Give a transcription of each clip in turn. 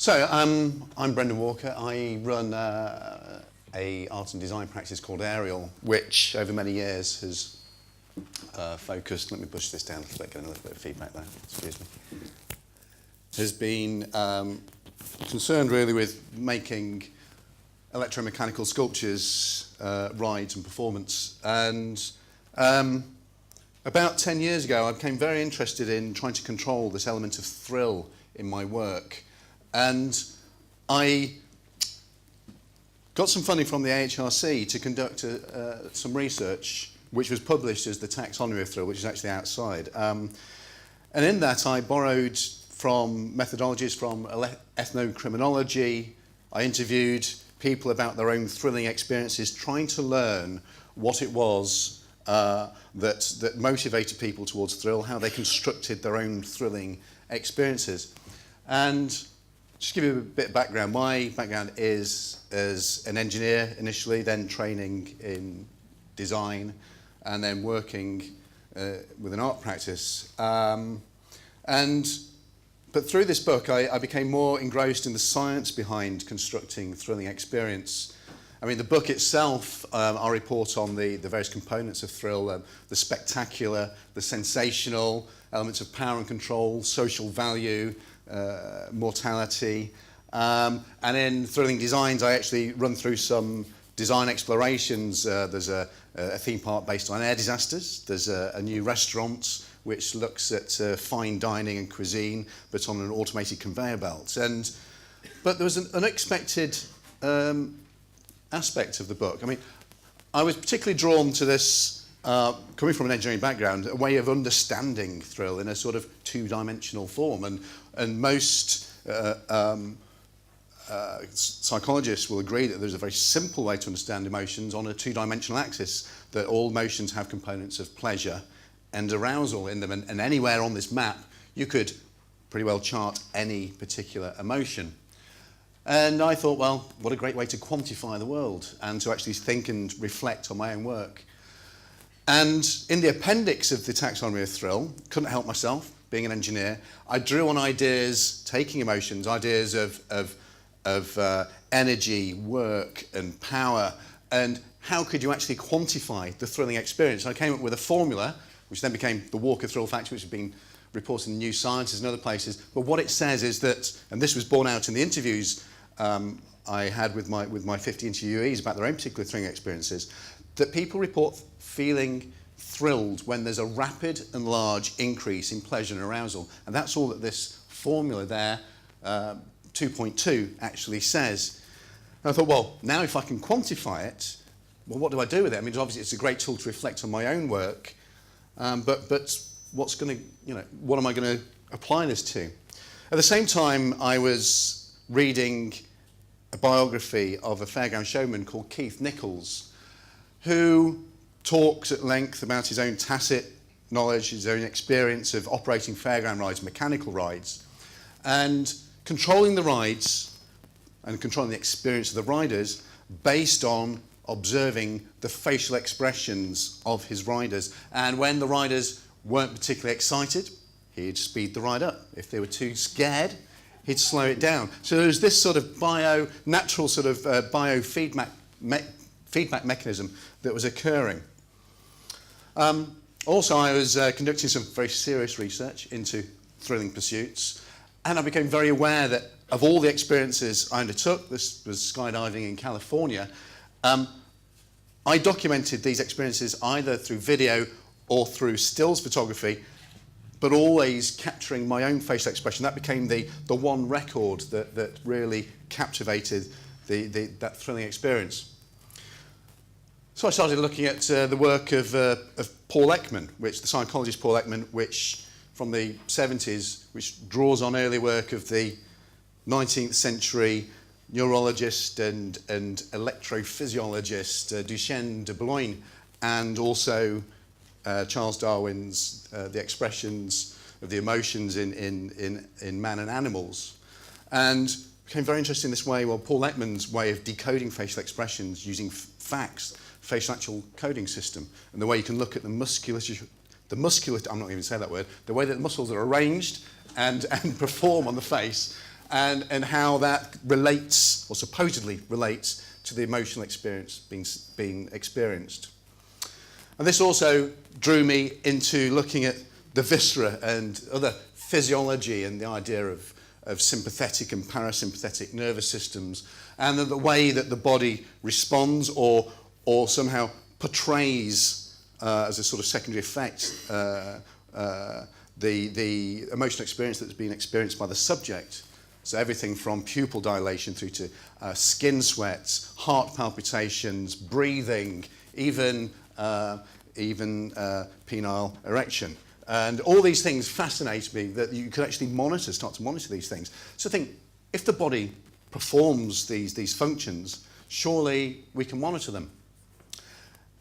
So, I'm Brendan Walker. I run a art and design practice called Aerial, which over many years has focused, let me push this down a little bit, getting a little bit of feedback there, excuse me, has been concerned really with making electromechanical sculptures, rides and performance. And about 10 years ago, I became very interested in trying to control this element of thrill in my work. And I got some funding from the AHRC to conduct some research, which was published as the Taxonomy of Thrill, which is actually outside. And in that, I borrowed from methodologies from ethnocriminology. I interviewed people about their own thrilling experiences, trying to learn what it was that motivated people towards thrill, how they constructed their own thrilling experiences. And just to give you a bit of background, my background is as an engineer initially, then training in design, and then working with an art practice. But through this book, I became more engrossed in the science behind constructing thrilling experience. I mean, the book itself, I report on the various components of thrill, the spectacular, the sensational, elements of power and control, social value, mortality. And in Thrilling Designs, I actually run through some design explorations. There's a theme park based on air disasters. There's a new restaurant which looks at fine dining and cuisine, but on an automated conveyor belt. But there was an unexpected aspect of the book. I mean, I was particularly drawn to this, coming from an engineering background, a way of understanding thrill in a sort of two-dimensional form. And most psychologists will agree that there's a very simple way to understand emotions on a two-dimensional axis, that all emotions have components of pleasure and arousal in them. And anywhere on this map, you could pretty well chart any particular emotion. And I thought, well, what a great way to quantify the world and to actually think and reflect on my own work. And in the appendix of the Taxonomy of Thrill, couldn't help myself, being an engineer, I drew on ideas, taking emotions, ideas of energy, work and power, and how could you actually quantify the thrilling experience? I came up with a formula, which then became the Walker Thrill Factor, which has been reported in New Sciences and other places. But what it says is that, and this was borne out in the interviews I had with my 50 interviewees about their own particular thrilling experiences, that people report feeling thrilled when there's a rapid and large increase in pleasure and arousal. And that's all that this formula there, 2.2, actually says. And I thought, well, now if I can quantify it, well, what do I do with it? I mean, obviously it's a great tool to reflect on my own work, but what's going to, what am I going to apply this to? At the same time, I was reading a biography of a fairground showman called Keith Nichols, who talks at length about his own tacit knowledge, his own experience of operating fairground rides, mechanical rides, and controlling the rides and controlling the experience of the riders based on observing the facial expressions of his riders. And when the riders weren't particularly excited, he'd speed the ride up. If they were too scared, he'd slow it down. So there was this sort of natural sort of biofeedback feedback mechanism that was occurring. Also, I was conducting some very serious research into thrilling pursuits, and I became very aware that of all the experiences I undertook, this was skydiving in California, I documented these experiences either through video or through stills photography, but always capturing my own facial expression. That became the one record that really captivated that thrilling experience. So I started looking at the work of Paul Ekman, the psychologist Paul Ekman, which from the 70s, which draws on early work of the 19th century neurologist and electrophysiologist Duchenne de Boulogne, and also Charles Darwin's The Expressions of the Emotions in Man and Animals. And became very interested in this way, Paul Ekman's way of decoding facial expressions using facts, facial actual coding system, and the way you can look at the musculature, I'm not even going to say that word, the way that the muscles are arranged and perform on the face, and how that relates, or supposedly relates, to the emotional experience being experienced. And this also drew me into looking at the viscera and other physiology and the idea of sympathetic and parasympathetic nervous systems, and the way that the body responds or somehow portrays as a sort of secondary effect the emotional experience that's been experienced by the subject. So everything from pupil dilation through to skin sweats, heart palpitations, breathing, even penile erection. And all these things fascinate me, that you could actually start to monitor these things. So think, if the body performs these functions, surely we can monitor them.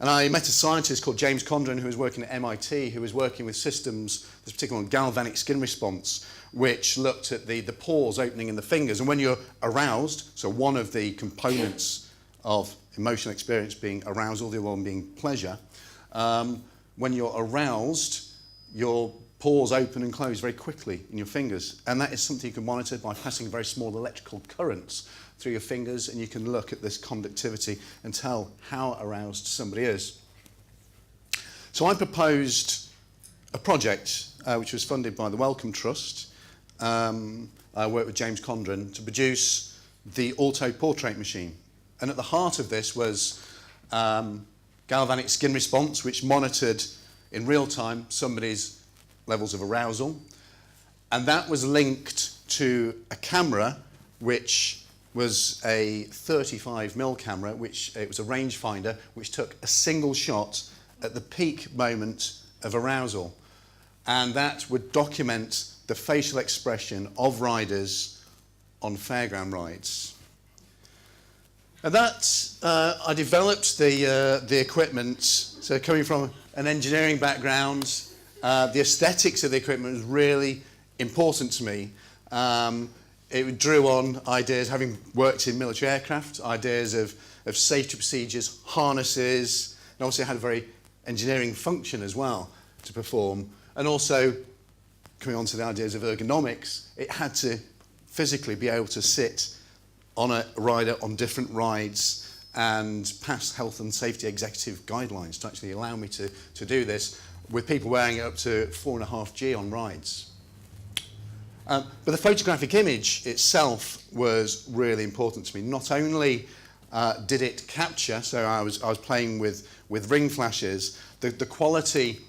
And I met a scientist called James Condren who was working at MIT, who was working with systems, this particular galvanic skin response, which looked at the pores opening in the fingers. And when you're aroused, so one of the components of emotional experience being arousal, the other one being pleasure, when you're aroused, your pores open and close very quickly in your fingers. And that is something you can monitor by passing very small electrical currents through your fingers, and you can look at this conductivity and tell how aroused somebody is. So I proposed a project which was funded by the Wellcome Trust. I worked with James Condren to produce the auto-portrait machine. And at the heart of this was galvanic skin response, which monitored in real time somebody's levels of arousal. And that was linked to a camera, which was a 35mm camera, which it was a rangefinder, which took a single shot at the peak moment of arousal. And that would document the facial expression of riders on fairground rides. And that, I developed the equipment. So coming from an engineering background, the aesthetics of the equipment was really important to me. It drew on ideas, having worked in military aircraft, ideas of safety procedures, harnesses, and also had a very engineering function as well to perform. And also, coming on to the ideas of ergonomics, it had to physically be able to sit on a rider on different rides and pass health and safety executive guidelines to actually allow me to do this, with people wearing it up to 4.5G on rides. But the photographic image itself was really important to me. Not only did it capture, so I was playing with ring flashes, the quality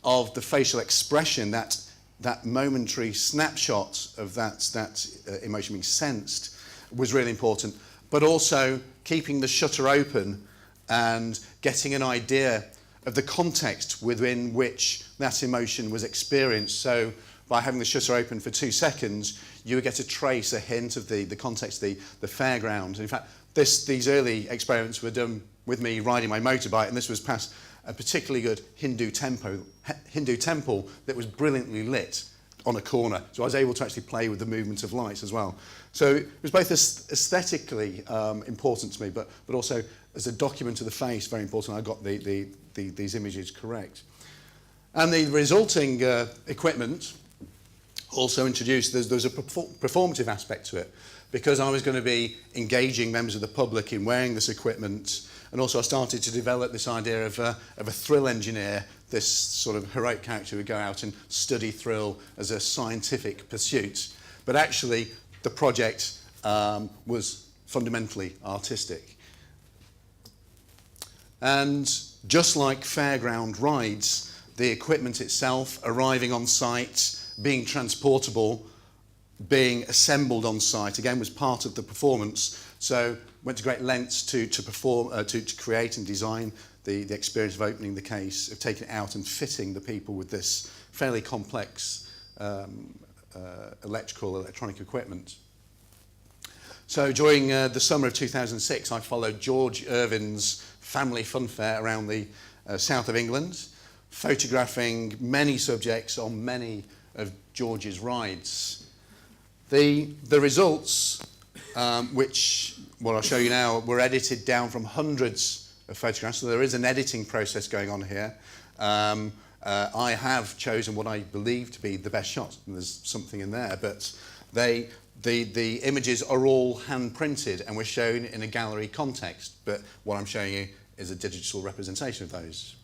of the facial expression, that momentary snapshot of that emotion being sensed was really important, but also keeping the shutter open and getting an idea of the context within which that emotion was experienced. So by having the shutter open for 2 seconds, you would get to trace a hint of the context, the fairground. In fact, these early experiments were done with me riding my motorbike, and this was past a particularly good Hindu temple that was brilliantly lit on a corner. So I was able to actually play with the movement of lights as well. So it was both aesthetically important to me, but also as a document of the face, very important. I got these images correct. And the resulting equipment also introduced, there's a performative aspect to it, because I was going to be engaging members of the public in wearing this equipment. And also I started to develop this idea of a thrill engineer, this sort of heroic character who would go out and study thrill as a scientific pursuit. But actually the project was fundamentally artistic. And just like fairground rides, the equipment itself arriving on site, being transportable, being assembled on site, again, was part of the performance. So went to great lengths to create and design the experience of opening the case, of taking it out and fitting the people with this fairly complex electronic equipment. So during the summer of 2006, I followed George Irvin's family fun fair around the south of England, photographing many subjects on many of George's rides. The results, which what I'll show you now, were edited down from hundreds of photographs, so there is an editing process going on here. I have chosen what I believe to be the best shot, and there's something in there, but they the images are all hand printed and were shown in a gallery context, but what I'm showing you is a digital representation of those.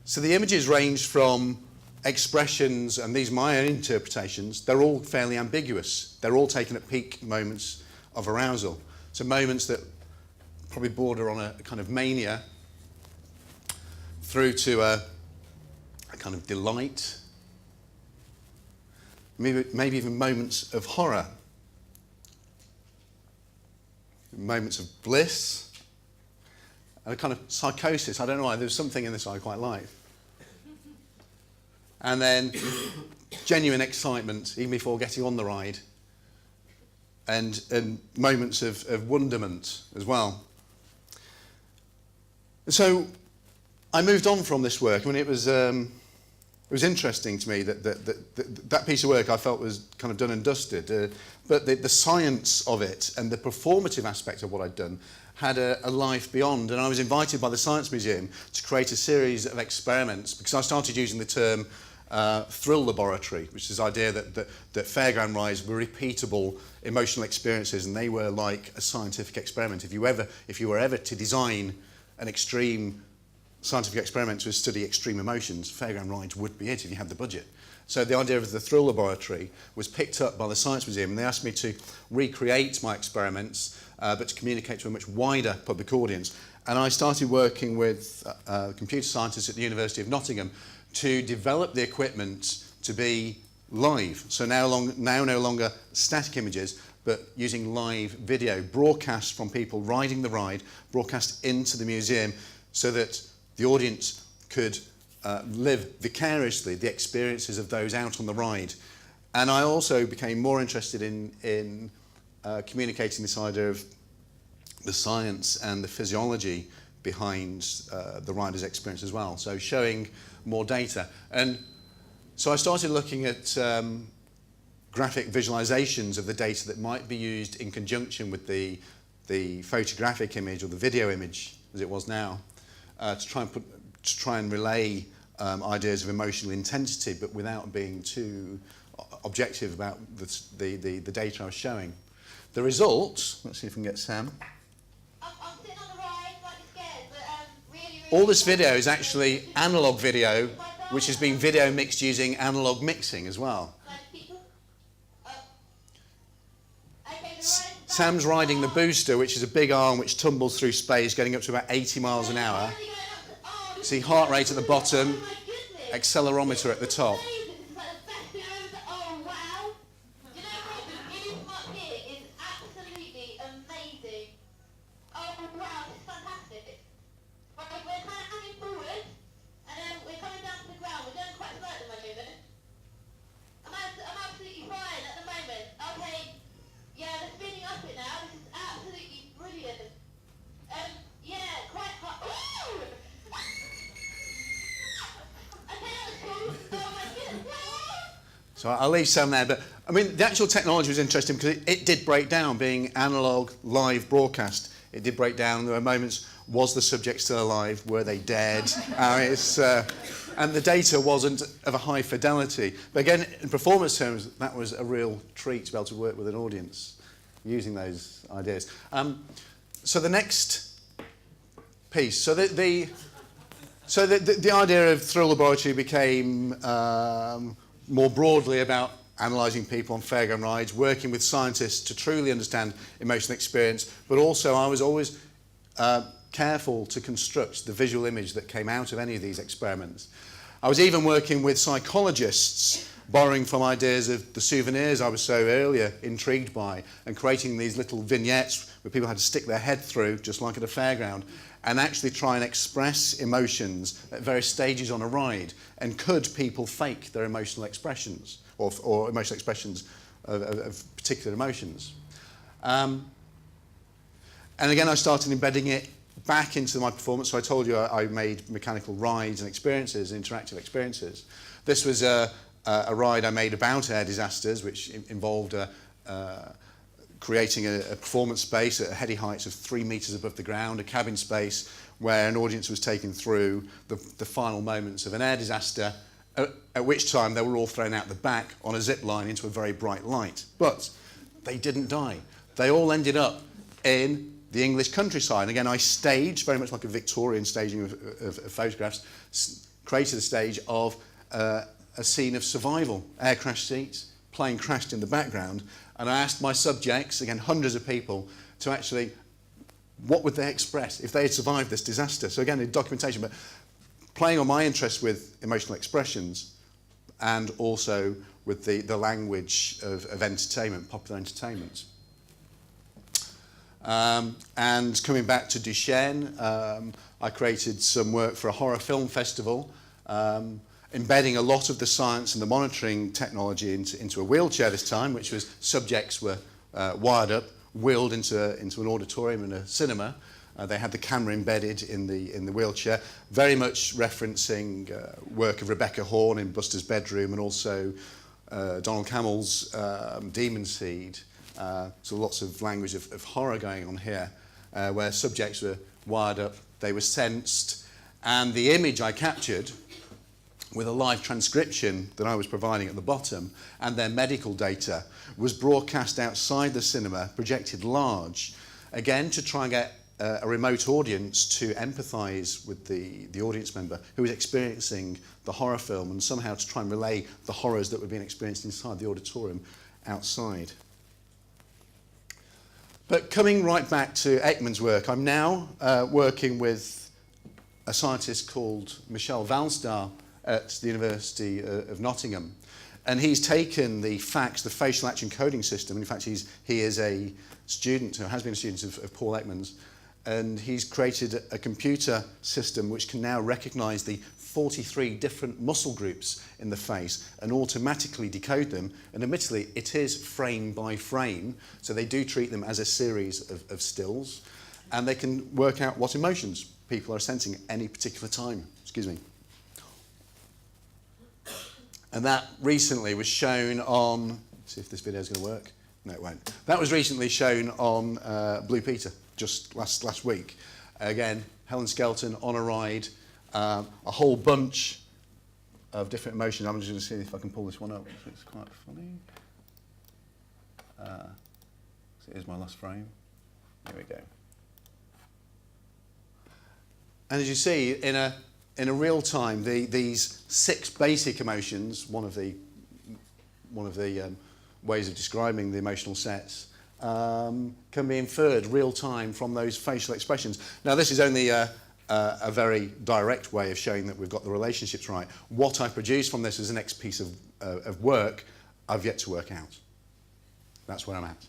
So the images range from expressions, and these are my own interpretations, they're all fairly ambiguous. They're all taken at peak moments of arousal. So moments that probably border on a kind of mania through to a kind of delight, maybe even moments of horror, moments of bliss, and a kind of psychosis. I don't know why, there's something in this I quite like. And then genuine excitement, even before getting on the ride, and moments of wonderment as well. So I moved on from this work. I mean, it was interesting to me that piece of work I felt was kind of done and dusted, but the science of it and the performative aspect of what I'd done had a life beyond. And I was invited by the Science Museum to create a series of experiments, because I started using the term thrill laboratory, which is the idea that fairground rides were repeatable emotional experiences, and they were like a scientific experiment. If you were ever to design an extreme scientific experiment to study extreme emotions, fairground rides would be it if you had the budget. So the idea of the thrill laboratory was picked up by the Science Museum, and they asked me to recreate my experiments, but to communicate to a much wider public audience. And I started working with computer scientists at the University of Nottingham to develop the equipment to be live. So now no longer static images, but using live video, broadcast from people riding the ride, broadcast into the museum, so that the audience could live vicariously the experiences of those out on the ride. And I also became more interested in communicating this idea of the science and the physiology behind the rider's experience as well, so showing more data. And so I started looking at graphic visualizations of the data that might be used in conjunction with the photographic image or the video image, as it was now, to try and relay ideas of emotional intensity, but without being too objective about the data I was showing. The result, let's see if we can get Sam. I'm sitting on the ride, slightly scared, but really all this video is actually analog video, which has been video mixed using analog mixing as well. Sam's riding the booster, which is a big arm which tumbles through space, getting up to about 80 miles an hour. See heart rate at the bottom, accelerometer at the top. So I'll leave some there, but I mean, the actual technology was interesting because it did break down, being analog live broadcast. It did break down. There were moments, was the subject still alive? Were they dead? And the data wasn't of a high fidelity. But again, in performance terms, that was a real treat to be able to work with an audience using those ideas. So the next piece, so the idea of thrill laboratory became more broadly about analysing people on fairground rides, working with scientists to truly understand emotional experience, but also I was always careful to construct the visual image that came out of any of these experiments. I was even working with psychologists, borrowing from ideas of the souvenirs I was so earlier intrigued by, and creating these little vignettes where people had to stick their head through, just like at a fairground, and actually try and express emotions at various stages on a ride. And could people fake their emotional expressions, or emotional expressions of particular emotions? And again, I started embedding it back into my performance. So I told you I made mechanical rides and experiences, interactive experiences. This was a ride I made about air disasters, which involved creating a performance space at heady heights of 3 meters above the ground, a cabin space where an audience was taken through the final moments of an air disaster, at which time they were all thrown out the back on a zip line into a very bright light. But They didn't die. They all ended up in the English countryside. Again, I staged, very much like a Victorian staging of photographs, created a stage of a scene of survival. Air crash seats, plane crashed in the background, and I asked my subjects, again, hundreds of people, to actually, what would they express if they had survived this disaster? So again, in documentation, but playing on my interest with emotional expressions and also with the language of entertainment, popular entertainment. And coming back to Duchenne, I created some work for a horror film festival, embedding a lot of the science and the monitoring technology into a wheelchair this time, which was subjects were wired up, wheeled into an auditorium and a cinema. They had the camera embedded in the wheelchair, very much referencing work of Rebecca Horn in Buster's Bedroom, and also Donald Campbell's Demon Seed. So lots of language of horror going on here, where subjects were wired up, they were sensed, and the image I captured with a live transcription that I was providing at the bottom and their medical data was broadcast outside the cinema, projected large, again to try and get a remote audience to empathise with the audience member who was experiencing the horror film, and somehow to try and relay the horrors that were being experienced inside the auditorium outside. But coming right back to Ekman's work, I'm now working with a scientist called Michel Valstar at the University of Nottingham. And he's taken the FACS, the facial action coding system. In fact, he is a student, or has been a student of Paul Ekman's, and he's created a computer system which can now recognise the 43 different muscle groups in the face and automatically decode them. And admittedly, it is frame by frame, so they do treat them as a series of stills, and they can work out what emotions people are sensing at any particular time. Excuse me. And that recently was shown on, let's see if this video is going to work. No, it won't. That was recently shown on Blue Peter, just last week. Again, Helen Skelton on a ride, a whole bunch of different emotions. I'm just going to see if I can pull this one up. It's quite funny. So here's my last frame. There we go. And as you see, in a real time, these 6 basic emotions, one of the ways of describing the emotional sets, can be inferred real time from those facial expressions. Now, this is only a very direct way of showing that we've got the relationships right. What I produce from this as the next piece of work, I've yet to work out. That's where I'm at.